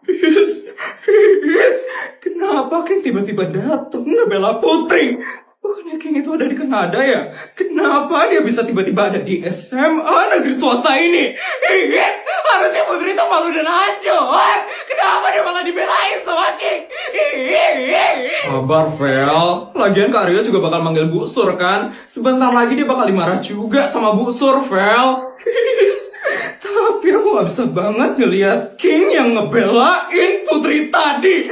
Yes. Kenapa King tiba-tiba datang ngebela Putri? Bukannya King itu ada di Kanada ya? Kenapa dia bisa tiba-tiba ada di SMA negeri swasta ini? Harusnya Putri itu malu dan hancur. Kenapa dia malah dibelain sama King? Sabar, Vel. Lagian Kak Aryo juga bakal manggil Bu Sur kan? Sebentar lagi dia bakal dimarah juga sama Bu Sur, Vel. Tapi aku gak bisa banget ngelihat King yang ngebelain Putri tadi.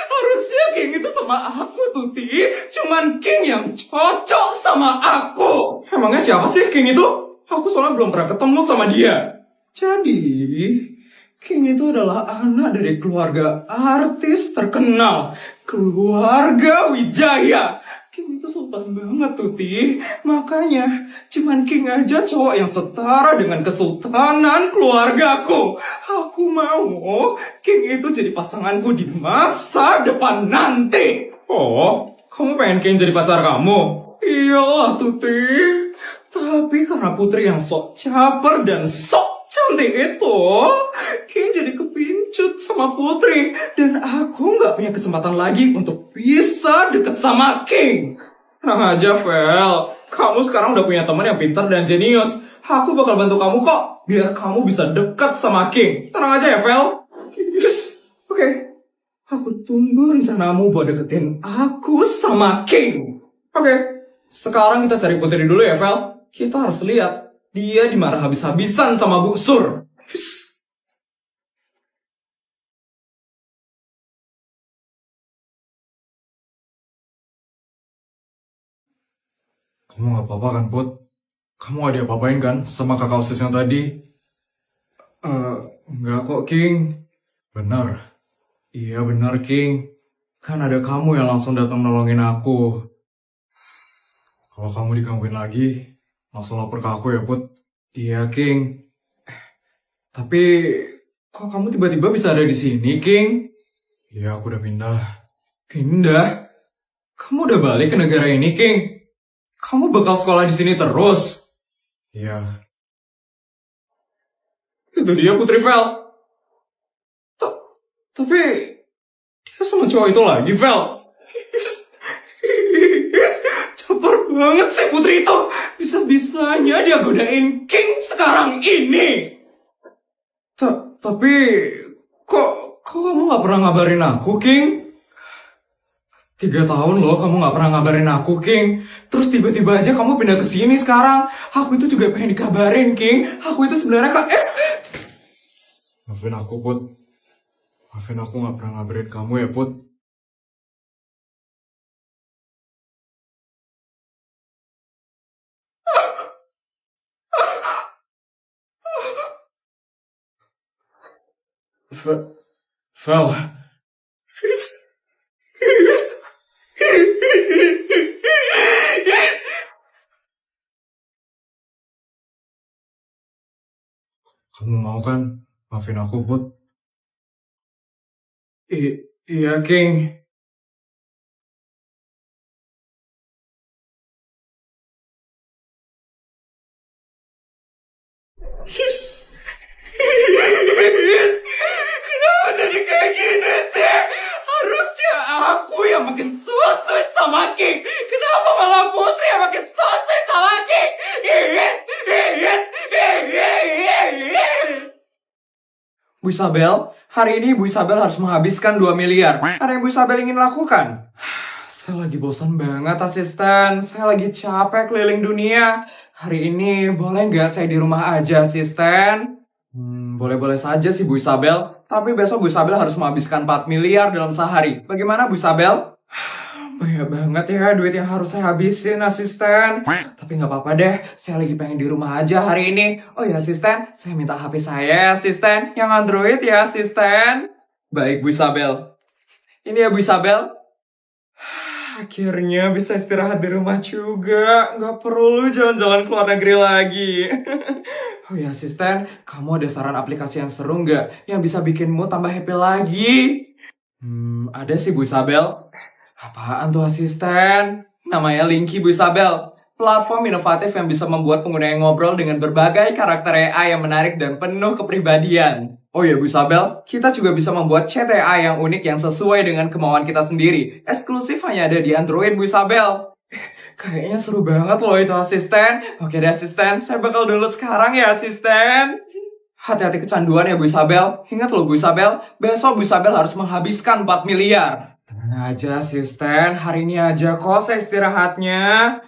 Harusnya King itu sama aku, Tuti. Cuman King yang cocok sama aku. Emangnya siapa sih King itu? Aku soalnya belum pernah ketemu sama dia. Jadi, King itu adalah anak dari keluarga artis terkenal. Keluarga Wijaya. King itu sultan banget, Tuti. Makanya, cuman King aja cowok yang setara dengan kesultanan keluargaku. Aku mau King itu jadi pasanganku di masa depan nanti. Oh, kamu pengen King jadi pacar kamu? Iyalah, Tuti. Tapi karena Putri yang sok caper dan sok cantik itu, King jadi kepincut sama Putri. Dan aku gak punya kesempatan lagi untuk bisa deket sama King. Tenang aja, Vel. Kamu sekarang udah punya teman yang pintar dan jenius. Aku bakal bantu kamu kok, biar kamu bisa dekat sama King. Tenang aja ya, Vel. Yes. Oke. Aku tunggu rencanamu buat deketin aku sama King. Oke. Sekarang kita cari Putri dulu ya, Vel. Kita harus lihat dia dimarah habis-habisan sama Bu Sur. Kamu gak apa-apa kan, Put? Kamu gak diapa-apain kan sama kakak OSIS yang tadi? Enggak kok, King. Benar. Iya benar, King. Kan ada kamu yang langsung datang nolongin aku. Kalau kamu digangguin lagi, langsung lapor ke aku ya, Put. Iya, King. Tapi, kok kamu tiba-tiba bisa ada di sini, King? Iya, aku udah pindah. Pindah? Kamu udah balik ke negara ini, King? Kamu bakal sekolah di sini terus? Iya. Itu dia Putri Vel. Tapi, dia sama cowok itu lagi, Vel. Caper banget sih Putri itu. Bisa-bisanya dia godain King sekarang ini. Tapi, kok kamu gak pernah ngabarin aku, King? 3 tahun loh kamu gak pernah ngabarin aku, King. Terus tiba-tiba aja kamu pindah ke sini sekarang. Aku itu juga pengen dikabarin, King. Aku itu sebenarnya Maafin aku, Put. Maafin aku gak pernah ngabarin kamu ya, Put. Vel. Kamu mau kan maafin aku, Put? Iya, King. Kenapa jadi kayak gini sih? Harusnya aku yang makin so-sweet sama King. Kenapa malah Putri yang makin so-sweet sama King? Bu Isabel, hari ini Bu Isabel harus menghabiskan 2 miliar. Ada yang Bu Isabel ingin lakukan? Saya lagi bosan banget, asisten. Saya lagi capek keliling dunia. Hari ini boleh nggak saya di rumah aja, asisten? Boleh-boleh saja sih Bu Isabel. Tapi besok Bu Isabel harus menghabiskan 4 miliar dalam sehari. Bagaimana Bu Isabel? Banyak banget ya duit yang harus saya habisin, asisten. Tapi nggak apa-apa deh, saya lagi pengen di rumah aja hari ini. Oh ya asisten, saya minta HP saya, asisten. Yang Android ya, asisten. Baik Bu Isabel. Ini ya Bu Isabel. Akhirnya bisa istirahat di rumah juga. Nggak perlu jalan-jalan ke luar negeri lagi. Oh ya asisten, kamu ada saran aplikasi yang seru nggak? Yang bisa bikinmu tambah happy lagi? Ada sih Bu Isabel. Apaan tuh asisten? Namanya Linky Bu Isabel. Platform inovatif yang bisa membuat pengguna yang ngobrol dengan berbagai karakter AI yang menarik dan penuh kepribadian. Oh ya Bu Isabel, kita juga bisa membuat CTA yang unik yang sesuai dengan kemauan kita sendiri. Eksklusif hanya ada di Android Bu Isabel. Kayaknya seru banget loh itu asisten. Oke deh asisten, saya bakal download sekarang ya asisten. Hati-hati kecanduan ya Bu Isabel. Ingat loh Bu Isabel, besok Bu Isabel harus menghabiskan 4 miliar. Tenang aja asisten, hari ini aja kok saya istirahatnya.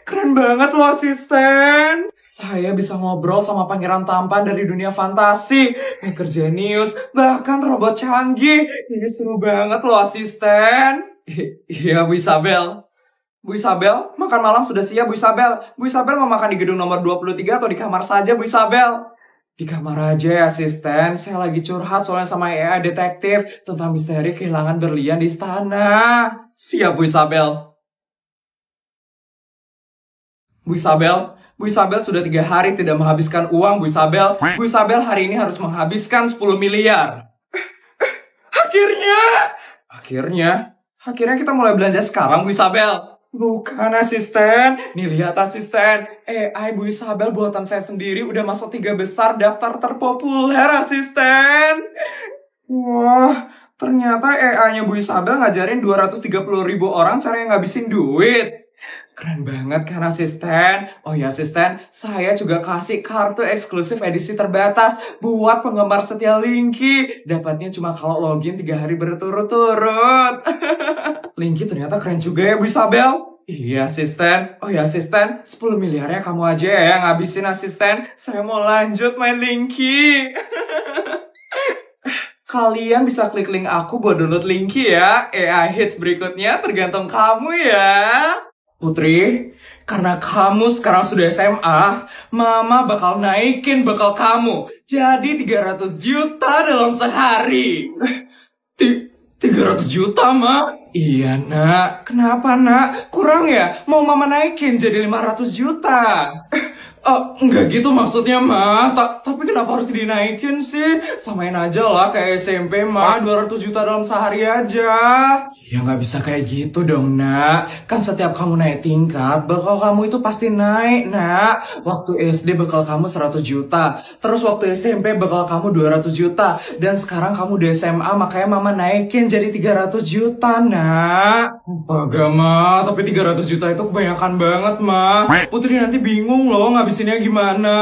Keren banget loh asisten. Saya bisa ngobrol sama pangeran tampan dari dunia fantasi, hacker jenius, bahkan robot canggih. Ini seru banget loh asisten. Iya Bu Isabel. Bu Isabel, makan malam sudah siap Bu Isabel. Bu Isabel mau makan di gedung nomor 23 atau di kamar saja Bu Isabel? Di kamar aja ya asisten. Saya lagi curhat soalnya sama AI detektif tentang misteri kehilangan berlian di istana. Siap Bu Isabel. Bu Isabel, Bu Isabel sudah 3 hari tidak menghabiskan uang Bu Isabel. Bu Isabel hari ini harus menghabiskan 10 miliar. Akhirnya kita mulai belanja sekarang Bu Isabel. Bukan asisten, nih lihat asisten. AI Bu Isabel buatan saya sendiri udah masuk 3 besar daftar terpopuler asisten. Wah, ternyata AI-nya Bu Isabel ngajarin 230.000 orang cara ngabisin duit. Keren banget kan asisten? Oh ya asisten, saya juga kasih kartu eksklusif edisi terbatas buat penggemar setia Linky. Dapatnya cuma kalau login 3 hari berturut-turut. Linky ternyata keren juga ya Bu Isabel. Iya asisten. Oh ya asisten, 10 miliarnya kamu aja ya ngabisin asisten. Saya mau lanjut main Linky. Kalian bisa klik link aku buat download Linky ya. AI hits berikutnya tergantung kamu ya. Putri, karena kamu sekarang sudah SMA, Mama bakal naikin bekal kamu jadi 300 juta dalam sehari. 300 juta, Ma? Iya, Nak. Kenapa, Nak? Kurang ya? Mau Mama naikin jadi 500 juta? Enggak gitu maksudnya, Ma. Tapi kenapa harus dinaikin sih? Samain aja lah kayak SMP, Ma. 200 juta dalam sehari aja. Ya nggak bisa kayak gitu dong, Nak. Kan setiap kamu naik tingkat, bekal kamu itu pasti naik, Nak. Waktu SD bekal kamu 100 juta. Terus waktu SMP bekal kamu 200 juta. Dan sekarang kamu di SMA, makanya Mama naikin jadi 300 juta, Nak. Astaga, Ma. Tapi 300 juta itu kebanyakan banget, Ma. Putri nanti bingung loh ngabisinnya gimana.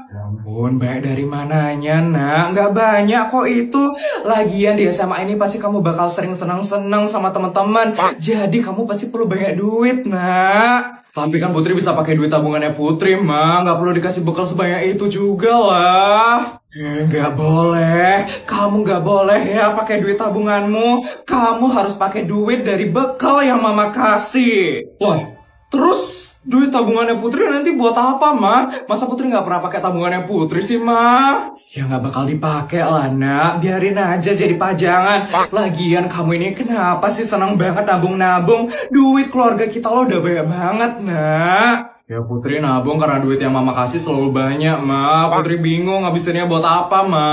Ya ampun, banyak dari mananya, Nak? Nggak banyak kok itu. Lagian di SMA ini pasti kamu bakal sering senang-senang sama teman-teman. Jadi kamu pasti perlu banyak duit, Nak. Tapi kan Putri bisa pakai duit tabungannya Putri, Ma. Nggak perlu dikasih bekal sebanyak itu juga lah. Nggak boleh. Kamu nggak boleh ya pakai duit tabunganmu. Kamu harus pakai duit dari bekal yang Mama kasih. Wah, terus duit tabungannya Putri nanti buat apa, Ma? Masa Putri nggak pernah pakai tabungannya Putri sih, Ma? Ya nggak bakal dipakai lah, Nak. Biarin aja jadi pajangan. Lagian kamu ini kenapa sih senang banget nabung-nabung? Duit keluarga kita lo udah banyak banget, Nak. Ya Putri nabung karena duit yang Mama kasih selalu banyak, Ma. Putri bingung ngabisinnya buat apa, Ma?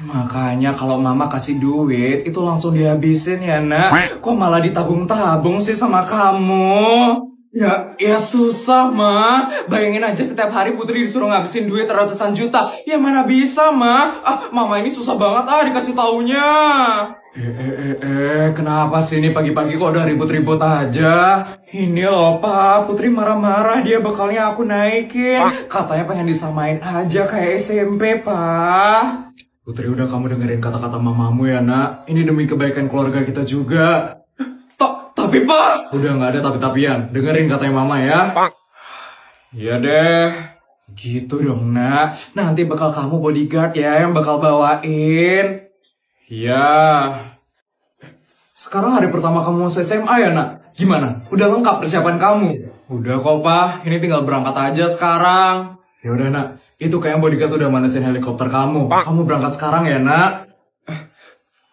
Makanya kalau Mama kasih duit itu langsung dihabisin ya, Nak. Kok malah ditabung-tabung sih sama kamu? Ya susah, Ma. Bayangin aja setiap hari Putri disuruh ngabisin duit ratusan juta. Ya mana bisa, Ma? Mama ini susah banget dikasih taunya. Kenapa sih ini pagi-pagi kok udah ribut-ribut aja? Ini loh, Pak. Putri marah-marah dia bekalnya aku naikin. Katanya pengen disamain aja kayak SMP, Pak. Putri udah kamu dengerin kata-kata mamamu ya, Nak. Ini demi kebaikan keluarga kita juga. Tapi Pak, udah nggak ada tapi-tapian. Dengerin katanya Mama ya. Iya deh. Gitu dong, Nak. Nanti bakal kamu bodyguard ya yang bakal bawain. Iya. Sekarang hari pertama kamu masuk SMA ya, Nak? Gimana? Udah lengkap persiapan kamu? Udah kok, Pak. Ini tinggal berangkat aja sekarang. Ya udah, Nak. Itu kayaknya bodyguard udah manasin helikopter kamu. Kamu berangkat sekarang ya, Nak?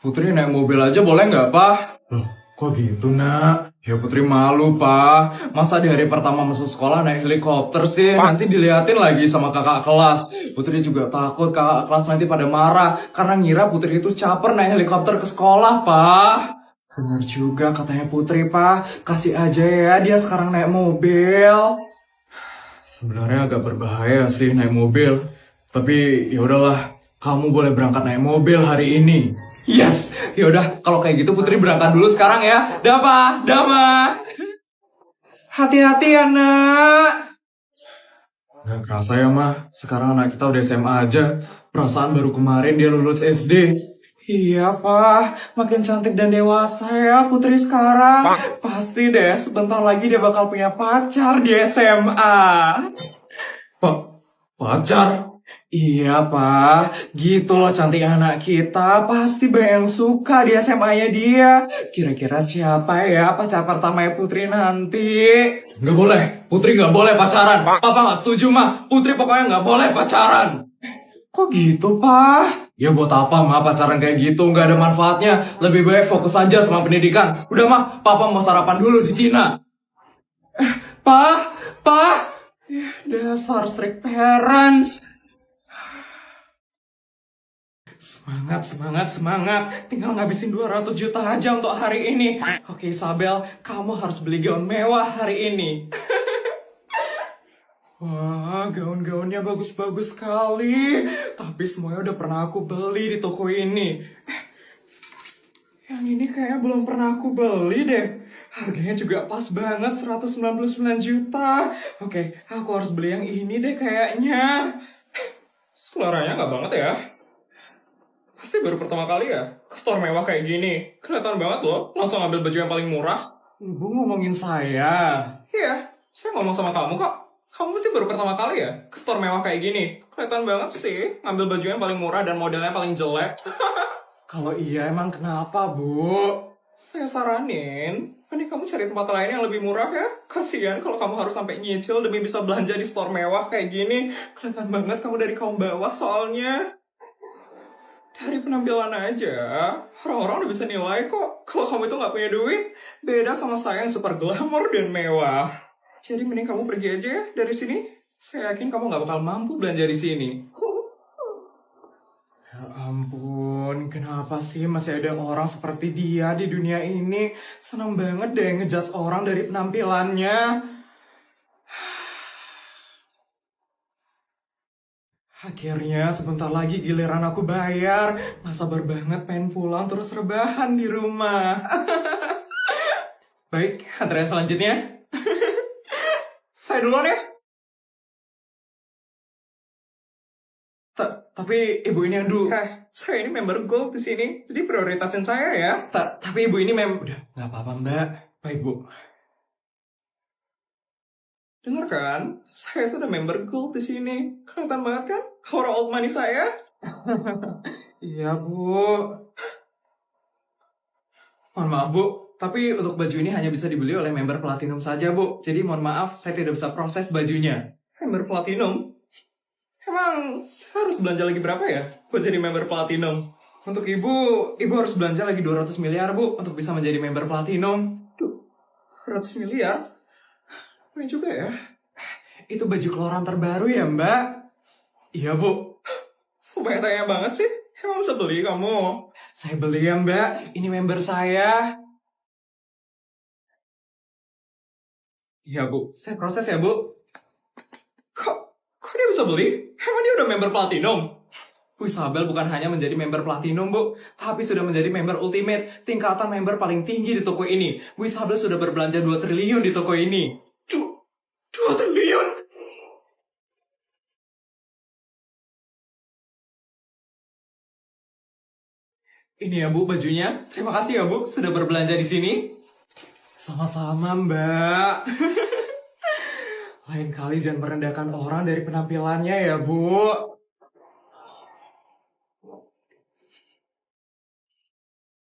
Putri naik mobil aja boleh nggak, Pak? Loh, kok gitu, Nak? Ya Putri malu, Pak. Masa di hari pertama masuk sekolah naik helikopter sih? Nanti diliatin lagi sama kakak kelas. Putri juga takut kakak kelas nanti pada marah. Karena ngira Putri itu caper naik helikopter ke sekolah, Pak. Bener juga katanya Putri, Pak. Kasih aja ya dia sekarang naik mobil. Sebenarnya agak berbahaya sih naik mobil. Tapi ya udahlah, kamu boleh berangkat naik mobil hari ini. Yes, ya udah kalau kayak gitu Putri berangkat dulu sekarang ya. Dama, Dama. Hati-hati ya, Nak. Gak kerasa ya, Mah. Sekarang anak kita udah SMA aja. Perasaan baru kemarin dia lulus SD. Iya, Pak. Makin cantik dan dewasa ya Putri sekarang. Pasti deh, sebentar lagi dia bakal punya pacar di SMA. Pak, pacar? Iya, Pak. Gitu loh cantiknya anak kita. Pasti banyak yang suka di SMA-nya dia. Kira-kira siapa ya pacar pertamanya Putri nanti? Nggak boleh. Putri nggak boleh pacaran. Papa nggak setuju, Mah. Putri pokoknya nggak boleh pacaran. Kok gitu, Pak? Ya buat apa, Mah, pacaran kayak gitu? Nggak ada manfaatnya. Lebih baik fokus aja sama pendidikan. Udah, Mah. Papa mau sarapan dulu di Cina. Pak, Pak. Dasar strict parents. Semangat, semangat, semangat. Tinggal ngabisin 200 juta aja untuk hari ini. Oke, Isabel, kamu harus beli gaun mewah hari ini. Wah, gaun-gaunnya bagus-bagus sekali. Tapi semuanya udah pernah aku beli di toko ini. Yang ini kayaknya belum pernah aku beli deh. Harganya juga pas banget, 199 juta. Oke, aku harus beli yang ini deh kayaknya. Seleranya nggak banget ya. Pasti baru pertama kali ya ke store mewah kayak gini. Kelihatan banget loh, langsung ambil baju yang paling murah. Ibu ngomongin saya. Iya, saya ngomong sama kamu kok. Kamu pasti baru pertama kali ya ke store mewah kayak gini. Kelihatan banget sih, ngambil baju yang paling murah dan modelnya paling jelek. Kalau iya emang kenapa, Bu? Saya saranin, mending kamu cari tempat lain yang lebih murah ya. Kasian kalau kamu harus sampai nyicil demi bisa belanja di store mewah kayak gini. Kelihatan banget kamu dari kaum bawah soalnya. Dari penampilan aja, orang-orang udah bisa nilai kok kalau kamu itu nggak punya duit. Beda sama saya yang super glamor dan mewah. Jadi mending kamu pergi aja ya dari sini. Saya yakin kamu nggak bakal mampu belanja di sini. Ya ampun, kenapa sih masih ada orang seperti dia di dunia ini? Senang banget deh ngejudge orang dari penampilannya. Akhirnya sebentar lagi giliran aku bayar. Masa sabar banget pengen pulang terus rebahan di rumah. Baik, antrean selanjutnya. Saya duluan ya. Tapi ibu ini yang dulu. Saya ini member gold di sini, jadi prioritasin saya ya. Tapi ibu ini udah nggak apa-apa, Mbak. Baik, Bu. Dengar kan? Saya tuh udah member gold di sini. Kelihatan banget kan? Aura old money saya. Iya, Bu. Mohon maaf, Bu. Tapi untuk baju ini hanya bisa dibeli oleh member platinum saja, Bu. Jadi mohon maaf, saya tidak bisa proses bajunya. Member platinum? Emang saya harus belanja lagi berapa ya buat jadi member platinum? Untuk ibu harus belanja lagi 200 miliar, Bu, untuk bisa menjadi member platinum. 200 miliar? Ini juga ya. Itu baju keluaran terbaru ya, Mbak? Iya, Bu. Supaya tanya banget sih. Emang bisa beli kamu? Saya beli ya, Mbak. Ini member saya. Iya, Bu. Saya proses ya, Bu. Kok dia bisa beli? Emang dia udah member platinum? Bu Isabel bukan hanya menjadi member platinum, Bu, tapi sudah menjadi member ultimate, tingkatan member paling tinggi di toko ini. Bu Isabel sudah berbelanja 2 triliun di toko ini. 2 triliun? Ini ya, Bu, bajunya. Terima kasih ya, Bu, sudah berbelanja di sini. Sama-sama, Mbak. Lain kali jangan merendahkan orang dari penampilannya ya, Bu.